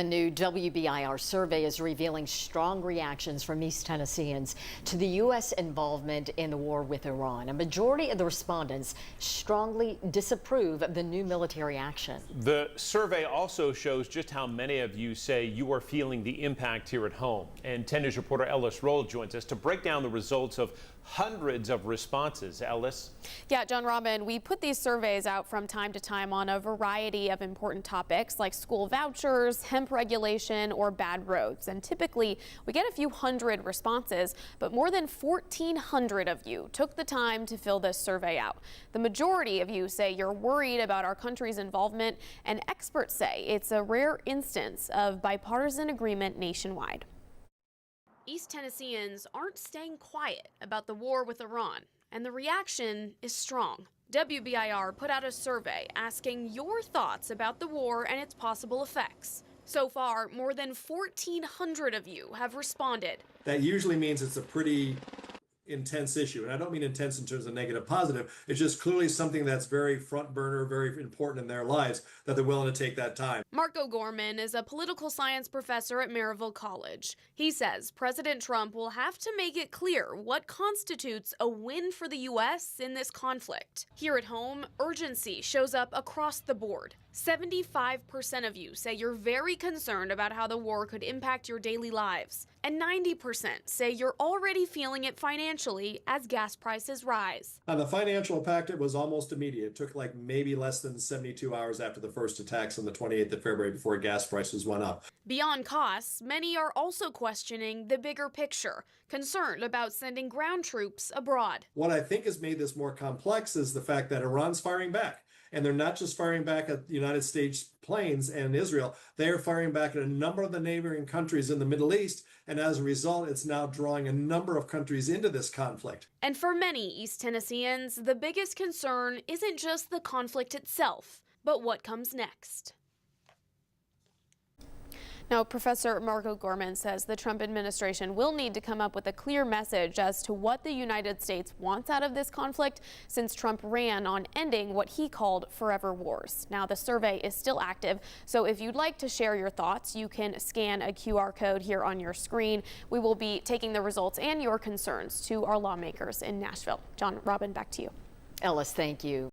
A new WBIR survey is revealing strong reactions from East Tennesseans to the U.S. involvement in the war with Iran. A majority of the respondents strongly disapprove of the new military action. The survey also shows just how many of you say you are feeling the impact here at home. And 10 News reporter Ellis Roll joins us to break down the results of hundreds of responses. Ellis? Yeah, John Robin, we put these surveys out from time to time on a variety of important topics like school vouchers, hemp regulation, or bad roads. And typically we get a few hundred responses, but more than 1,400 of you took the time to fill this survey out. The majority of you say you're worried about our country's involvement, and experts say it's a rare instance of bipartisan agreement nationwide. East Tennesseans aren't staying quiet about the war with Iran, and the reaction is strong. WBIR put out a survey asking your thoughts about the war and its possible effects. So far, more than 1,400 of you have responded. That usually means it's a pretty intense issue. And I don't mean intense in terms of negative, positive. It's just clearly something that's very front burner, very important in their lives, that they're willing to take that time. Marco Gorman is a political science professor at Maryville College. He says President Trump will have to make it clear what constitutes a win for the U.S. in this conflict. Here at home, urgency shows up across the board. 75% of you say you're very concerned about how the war could impact your daily lives. And 90% say you're already feeling it financially as gas prices rise. On the financial impact, it was almost immediate. It took like maybe less than 72 hours after the first attacks on the 28th of February before gas prices went up. Beyond costs, many are also questioning the bigger picture, concerned about sending ground troops abroad. What I think has made this more complex is the fact that Iran's firing back. And they're not just firing back at the United States planes and Israel. They are firing back at a number of the neighboring countries in the Middle East. And as a result, it's now drawing a number of countries into this conflict. And for many East Tennesseans, the biggest concern isn't just the conflict itself, but what comes next. Now, Professor Marco Gorman says the Trump administration will need to come up with a clear message as to what the United States wants out of this conflict, since Trump ran on ending what he called forever wars. Now, the survey is still active, so if you'd like to share your thoughts, you can scan a QR code here on your screen. We will be taking the results and your concerns to our lawmakers in Nashville. John Robin, back to you. Ellis, thank you.